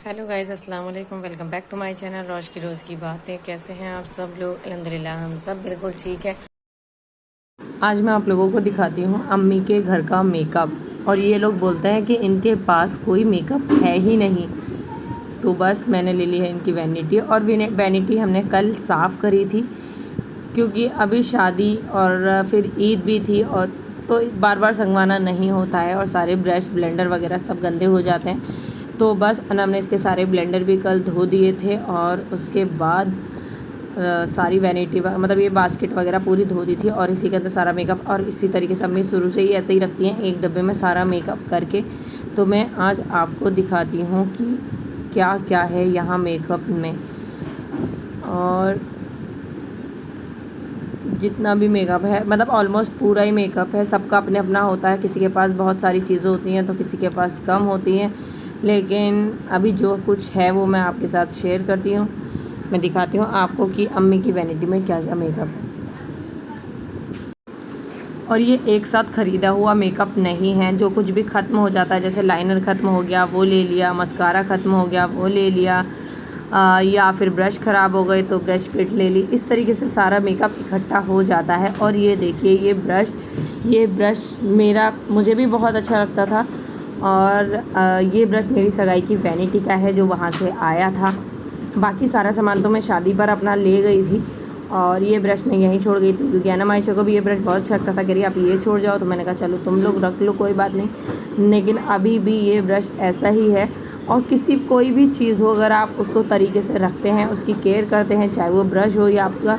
Hello guys, अस्सलाम वालेकुम। Welcome back to my channel रोज की रोज़ की बातें। कैसे हैं आप सब लोग? अल्हम्दुलिल्लाह हम सब बिल्कुल ठीक है। आज मैं आप लोगों को दिखाती हूँ अम्मी के घर का मेकअप। और ये लोग बोलते हैं कि इनके पास कोई मेकअप है ही नहीं, तो बस मैंने ले ली है इनकी वैनिटी। और वैनिटी हमने कल साफ़ करी थी क्योंकि अभी शादी और फिर ईद भी थी, और तो बार बार संगवाना नहीं होता है और सारे ब्रश ब्लेंडर वगैरह सब गंदे हो जाते हैं। तो बस हमने इसके सारे ब्लेंडर भी कल धो दिए थे, और उसके बाद सारी वैनिटी मतलब ये बास्केट वगैरह पूरी धो दी थी, और इसी के अंदर सारा मेकअप। और इसी तरीके से अम्मी शुरू से ही ऐसे ही रखती हैं, एक डब्बे में सारा मेकअप करके। तो मैं आज आपको दिखाती हूँ कि क्या क्या है यहाँ मेकअप में। और जितना भी मेकअप है, मतलब ऑलमोस्ट पूरा ही मेकअप है। सबका अपने अपना होता है, किसी के पास बहुत सारी चीज़ें होती हैं तो किसी के पास कम होती हैं, लेकिन अभी जो कुछ है वो मैं आपके साथ शेयर करती हूँ। मैं दिखाती हूँ आपको कि अम्मी की वैनिटी में क्या क्या मेकअप है। और ये एक साथ ख़रीदा हुआ मेकअप नहीं है। जो कुछ भी ख़त्म हो जाता है, जैसे लाइनर ख़त्म हो गया वो ले लिया, मस्कारा ख़त्म हो गया वो ले लिया, या फिर ब्रश ख़राब हो गए तो ब्रश किट ले ली। इस तरीके से सारा मेकअप इकट्ठा हो जाता है। और ये देखिए ये ब्रश मुझे भी बहुत अच्छा लगता था। और ये ब्रश मेरी सगाई की वैनिटी का है जो वहाँ से आया था। बाकी सारा सामान तो मैं शादी पर अपना ले गई थी, और ये ब्रश मैं यहीं छोड़ गई थी क्योंकि अना मायशा को भी ये ब्रश बहुत अच्छा लगता था। कह रही आप ये छोड़ जाओ, तो मैंने कहा चलो तुम लोग रख लो, कोई बात नहीं। लेकिन अभी भी ये ब्रश ऐसा ही है। और कोई भी चीज़ हो, अगर आप उसको तरीके से रखते हैं, उसकी केयर करते हैं, चाहे वो ब्रश हो या आपका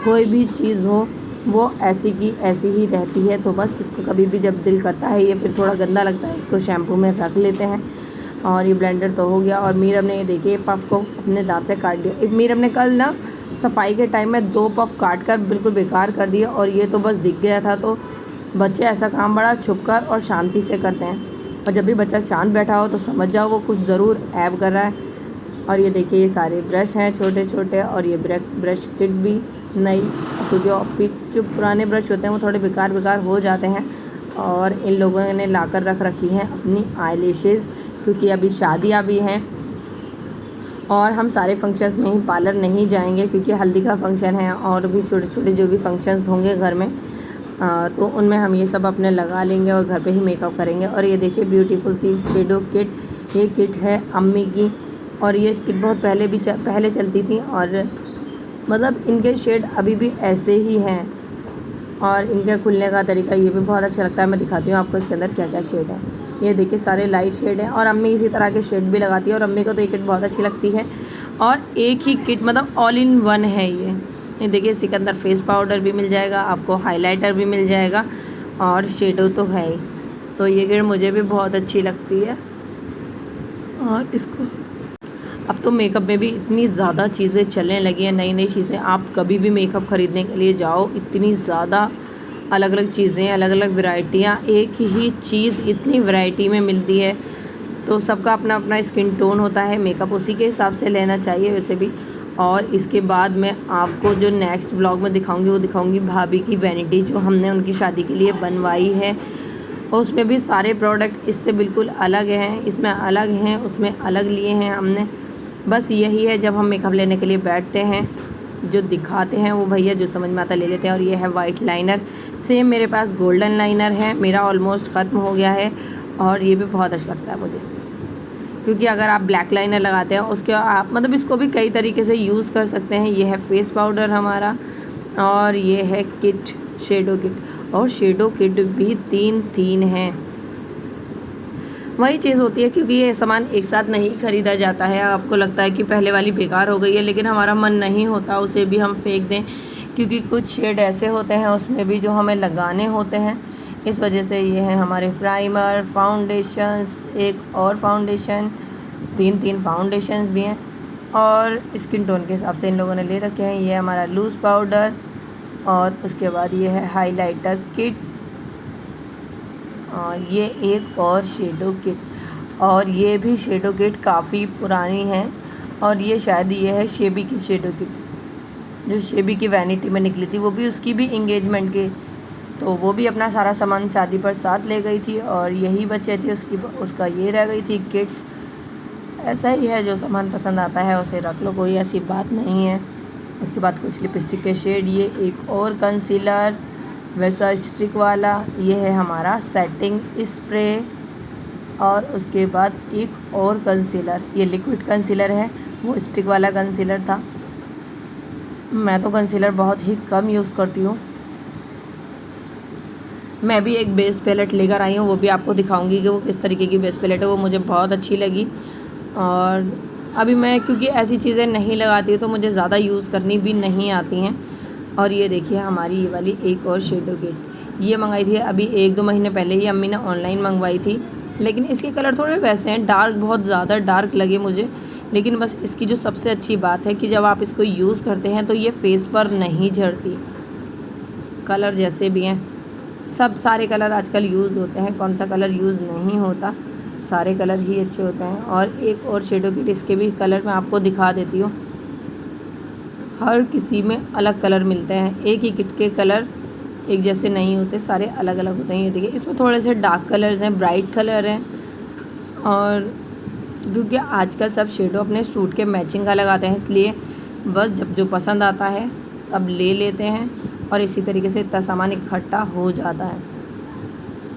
कोई भी चीज़ हो, वो ऐसी की ऐसी ही रहती है। तो बस इसको कभी भी जब दिल करता है, ये फिर थोड़ा गंदा लगता है, इसको शैम्पू में रख लेते हैं। और ये ब्लेंडर तो हो गया। और मीरब ने ये देखिए पफ़ को अपने दांत से काट दिया। मीरब ने कल ना सफाई के टाइम में 2 पफ़ काट कर बिल्कुल बेकार कर दिए, और ये तो बस दिख गया था। तो बच्चे ऐसा काम बड़ा छुप कर और शांति से करते हैं, और जब भी बच्चा शांत बैठा हो तो समझ जाओ वो कुछ ज़रूर ऐब कर रहा है। और ये देखिए ये सारे ब्रश हैं छोटे छोटे, और ये ब्रश किट भी नई, क्योंकि जो पुराने ब्रश होते हैं वो थोड़े बेकार हो जाते हैं। और इन लोगों ने लाकर रख रखी हैं अपनी आईलैशेज़, क्योंकि अभी शादियाँ भी हैं और हम सारे फंक्शंस में ही पार्लर नहीं जाएंगे, क्योंकि हल्दी का फंक्शन है और भी छोटे छोटे जो भी फंक्शंस होंगे घर में, तो उनमें हम ये सब अपने लगा लेंगे और घर पे ही मेकअप करेंगे। और ये देखिए ब्यूटीफुल सी शेडो किट, ये किट है अम्मी की। और ये किट बहुत पहले चलती थी, और मतलब इनके शेड अभी भी ऐसे ही हैं, और इनके खुलने का तरीका ये भी बहुत अच्छा लगता है। मैं दिखाती हूँ आपको इसके अंदर क्या क्या शेड है। ये देखिए सारे लाइट शेड हैं, और अम्मी इसी तरह के शेड भी लगाती है, और अम्मी को तो ये किट बहुत अच्छी लगती है। और एक ही किट, मतलब ऑल इन वन है ये देखिए इसके अंदर फेस पाउडर भी मिल जाएगा आपको, हाइलाइटर भी मिल जाएगा, और शेडो तो है ही। तो ये किट मुझे भी बहुत अच्छी लगती है। और इसको अब तो मेकअप में भी इतनी ज़्यादा चीज़ें चलने लगी हैं, नई नई चीज़ें। आप कभी भी मेकअप ख़रीदने के लिए जाओ, इतनी ज़्यादा अलग अलग चीज़ें, अलग अलग वैरायटियाँ, एक ही चीज़ इतनी वैरायटी में मिलती है। तो सबका अपना अपना स्किन टोन होता है, मेकअप उसी के हिसाब से लेना चाहिए वैसे भी। और इसके बाद मैं आपको जो नेक्स्ट ब्लॉग में दिखाऊंगी वो दिखाऊंगी भाभी की वैनिटी, जो हमने उनकी शादी के लिए बनवाई है। और उसमें भी सारे प्रोडक्ट इससे बिल्कुल अलग हैं, इसमें अलग हैं, उसमें अलग लिए हैं हमने। बस यही है, जब हम मेकअप लेने के लिए बैठते हैं, जो दिखाते हैं वो भैया जो समझ में आता ले लेते हैं। और ये है वाइट लाइनर, सेम मेरे पास गोल्डन लाइनर है, मेरा ऑलमोस्ट ख़त्म हो गया है। और ये भी बहुत अच्छा लगता है मुझे, क्योंकि अगर आप ब्लैक लाइनर लगाते हैं उसके आप मतलब इसको भी कई तरीके से यूज़ कर सकते हैं। ये है फेस पाउडर हमारा, और ये है किट, शेडो किट। और शेडो किट भी 3 हैं। वही चीज़ होती है, क्योंकि ये सामान एक साथ नहीं ख़रीदा जाता है। आपको लगता है कि पहले वाली बेकार हो गई है, लेकिन हमारा मन नहीं होता उसे भी हम फेंक दें, क्योंकि कुछ शेड ऐसे होते हैं उसमें भी जो हमें लगाने होते हैं। इस वजह से ये है हमारे प्राइमर, फाउंडेशंस, एक और फाउंडेशन, 3 फाउंडेशंस भी हैं। और स्किन टोन के हिसाब से इन लोगों ने ले रखे हैं। ये हमारा लूज़ पाउडर, और उसके बाद ये है हाइलाइटर किट, और ये एक और शेडो किट। और ये भी शेडो किट काफ़ी पुरानी है, और ये शायद ये है शेबी की शेडो किट, जो शेबी की वैनिटी में निकली थी, वो भी उसकी भी इंगेजमेंट के, तो वो भी अपना सारा सामान शादी पर साथ ले गई थी, और यही बचे थे उसका ये रह गई थी किट। ऐसा ही है, जो सामान पसंद आता है उसे रख लो, कोई ऐसी बात नहीं है। उसके बाद कुछ लिपस्टिक के शेड, ये एक और कंसीलर वैसा स्टिक वाला, ये है हमारा सेटिंग स्प्रे। और उसके बाद एक और कंसीलर, ये लिक्विड कंसीलर है, वो स्टिक वाला कंसीलर था। मैं तो कंसीलर बहुत ही कम यूज़ करती हूँ। मैं भी एक बेस पैलेट लेकर आई हूँ, वो भी आपको दिखाऊंगी कि वो किस तरीके की बेस पैलेट है, वो मुझे बहुत अच्छी लगी। और अभी मैं क्योंकि ऐसी चीज़ें नहीं लगाती तो मुझे ज़्यादा यूज़ करनी भी नहीं आती हैं। और ये देखिए हमारी ये वाली एक और शेडो किट, ये मंगाई थी अभी 1-2 महीने पहले ही अम्मी ने ऑनलाइन मंगवाई थी। लेकिन इसके कलर थोड़े वैसे हैं, डार्क, बहुत ज़्यादा डार्क लगे मुझे। लेकिन बस इसकी जो सबसे अच्छी बात है कि जब आप इसको यूज़ करते हैं तो ये फेस पर नहीं झड़ती। कलर जैसे भी हैं, सब सारे कलर आजकल यूज़ होते हैं, कौन सा कलर यूज़ नहीं होता, सारे कलर ही अच्छे होते हैं। और एक और शेडो किट, इसके भी कलर मैं आपको दिखा देती हूँ। हर किसी में अलग कलर मिलते हैं, एक ही किट के कलर एक जैसे नहीं होते, सारे अलग अलग होते हैं। ये देखिए इसमें थोड़े से डार्क कलर्स हैं, ब्राइट कलर हैं। और क्योंकि आजकल सब शेडो अपने सूट के मैचिंग का लगाते हैं, इसलिए बस जब जो पसंद आता है तब ले लेते हैं और इसी तरीके से इतना सामान इकट्ठा हो जाता है।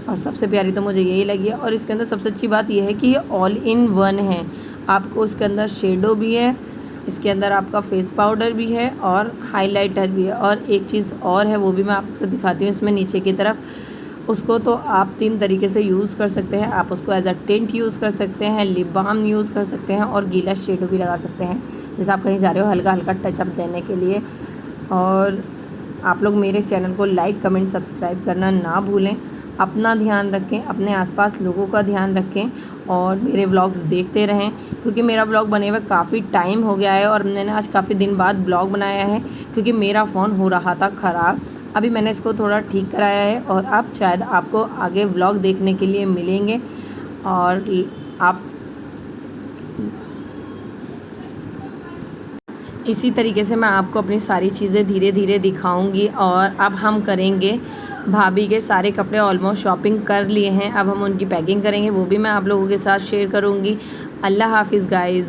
और सबसे प्यारी तो मुझे यही लगी है। और इसके अंदर सबसे अच्छी बात यह है कि ये ऑल इन वन है। आपको इसके अंदर शेडो भी है, इसके अंदर आपका फेस पाउडर भी है और हाइलाइटर भी है। और एक चीज़ और है, वो भी मैं आपको दिखाती हूँ इसमें नीचे की तरफ। उसको तो आप 3 तरीके से यूज़ कर सकते हैं। आप उसको एज अ टिंट यूज़ कर सकते हैं, लिप बाम यूज़ कर सकते हैं और गीला शेडो भी लगा सकते हैं, जैसे आप कहीं जा रहे हो हल्का हल्का टचअप देने के लिए। और आप लोग मेरे चैनल को लाइक, कमेंट, सब्सक्राइब करना ना भूलें। अपना ध्यान रखें, अपने आसपास लोगों का ध्यान रखें और मेरे व्लॉग्स देखते रहें, क्योंकि मेरा व्लॉग बने हुए काफ़ी टाइम हो गया है और मैंने आज काफ़ी दिन बाद ब्लॉग बनाया है, क्योंकि मेरा फ़ोन हो रहा था ख़राब। अभी मैंने इसको थोड़ा ठीक कराया है और अब शायद आपको आगे व्लॉग देखने के लिए मिलेंगे। और आप इसी तरीके से मैं आपको अपनी सारी चीज़ें धीरे धीरे दिखाऊंगी। और अब हम करेंगे, भाभी के सारे कपड़े ऑलमोस्ट शॉपिंग कर लिए हैं, अब हम उनकी पैकिंग करेंगे, वो भी मैं आप लोगों के साथ शेयर करूंगी। अल्लाह हाफिज़ गाइज़।